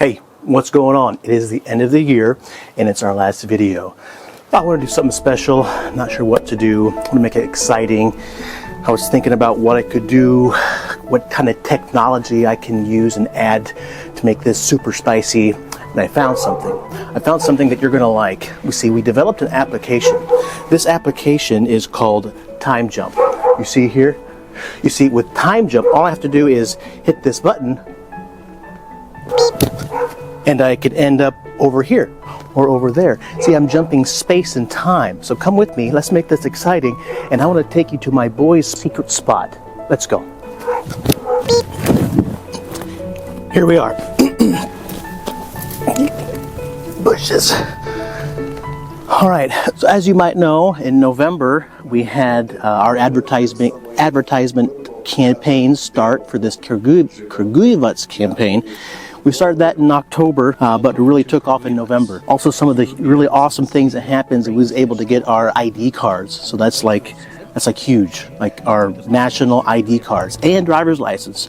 Hey, what's going on? It is the end of the year and it's our last video. I want to do something special. I'm not sure what to do. I want to make it exciting. I was thinking about what I could do, what kind of technology I can use and add to make this super spicy. And I found something. I found something that you're going to like. We developed an application. This application is called Time Jump. You see here? You see, with Time Jump, all I have to do is hit this button and I could end up over here or over there. See, I'm jumping space and time. So come with me, let's make this exciting. And I want to take you to my boy's secret spot. Let's go. Here we are. Bushes. All right, so as you might know, in November, we had our advertisement campaign start for this Kragujevats campaign. We started that in October, but it really took off in November. Also, some of the really awesome things that happens, we was able to get our ID cards. So that's like huge, like our national ID cards and driver's license.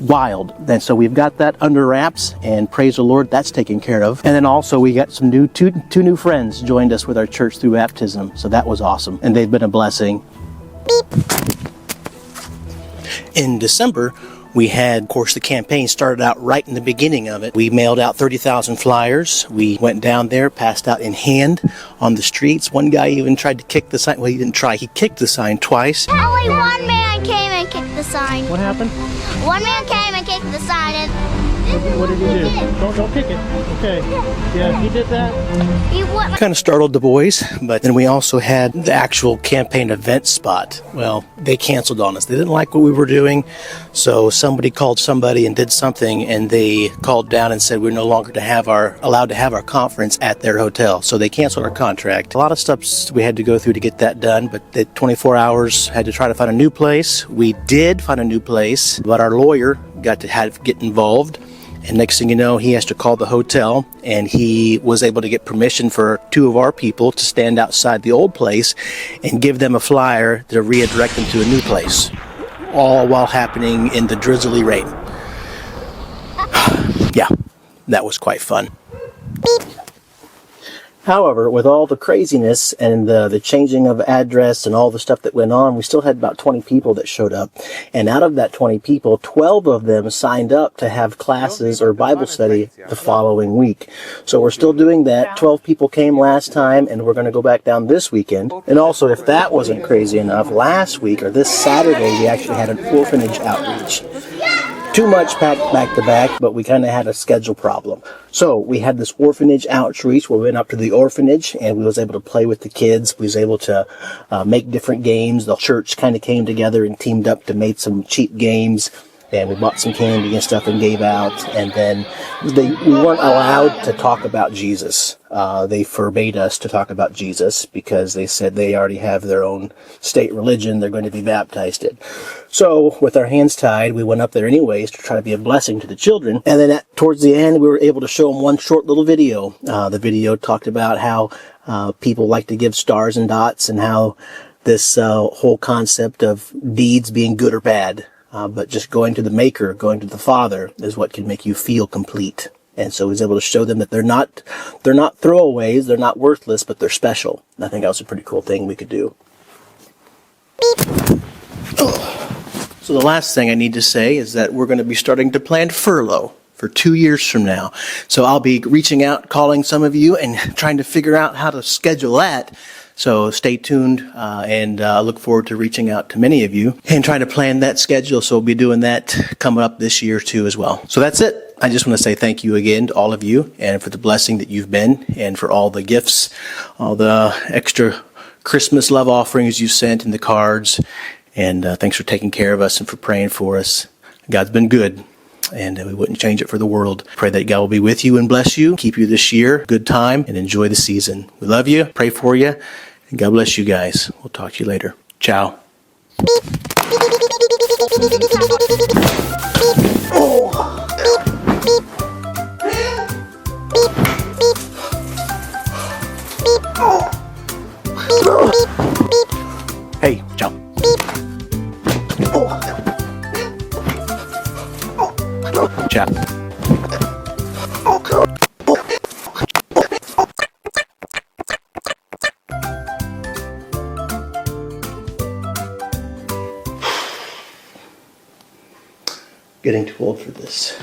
Wild. And so we've got that under wraps, and praise the Lord, that's taken care of. And then also we got some two new friends joined us with our church through baptism. So that was awesome, and they've been a blessing. In December, we had, of course, the campaign started out right in the beginning of it. We mailed out 30,000 flyers. We went down there, passed out in hand on the streets. One guy even tried to kick the sign. Well, he didn't try. He kicked the sign twice. Only one man came and kicked the sign. What happened? One man came and kicked the sign, and what did he do? Don't kick it. Okay. Yeah, he did that. He went. Kind of startled the boys, but then we also had the actual campaign event spot. Well, they canceled on us. They didn't like what we were doing, so somebody called somebody and did something, and they called down and said we're no longer allowed to have our conference at their hotel. So they canceled our contract. A lot of stuff we had to go through to get that done, but the 24 hours had to try to find a new place. We did find a new place, but our lawyer got to get involved. And next thing you know, he has to call the hotel, and he was able to get permission for two of our people to stand outside the old place and give them a flyer to redirect them to a new place, all while happening in the drizzly rain. Yeah, that was quite fun. However, with all the craziness and the changing of address and all the stuff that went on, we still had about 20 people that showed up. And out of that 20 people, 12 of them signed up to have classes or Bible study the following week. So we're still doing that. 12 people came last time, and we're going to go back down this weekend. And also, if that wasn't crazy enough, last week or this Saturday, we actually had an orphanage outreach. Too much packed back to back, but we kind of had a schedule problem. So we had this orphanage outreach where we went up to the orphanage and we was able to play with the kids. We was able to make different games. The church kind of came together and teamed up to make some cheap games. And we bought some candy and stuff and gave out. And then we weren't allowed to talk about Jesus. They forbade us to talk about Jesus because they said they already have their own state religion they're going to be baptized in. So with our hands tied, we went up there anyways to try to be a blessing to the children. And then towards the end, we were able to show them one short little video. The video talked about how people like to give stars and dots, and how this whole concept of deeds being good or bad. But just going to the Maker, going to the Father, is what can make you feel complete. And so he was able to show them that they're not throwaways, they're not worthless, but they're special. And I think that was a pretty cool thing we could do. So the last thing I need to say is that we're going to be starting to plan furlough for 2 years from now. So I'll be reaching out, calling some of you, and trying to figure out how to schedule that. So stay tuned, and look forward to reaching out to many of you and trying to plan that schedule. So we'll be doing that coming up this year too as well. So that's it. I just want to say thank you again to all of you, and for the blessing that you've been, and for all the gifts, all the extra Christmas love offerings you sent, and the cards. And thanks for taking care of us and for praying for us. God's been good, and we wouldn't change it for the world. Pray that God will be with you and bless you, keep you this year, good time, and enjoy the season. We love you, pray for you, and God bless you guys. We'll talk to you later. Ciao. Hey, ciao. Ciao. Getting too old for this.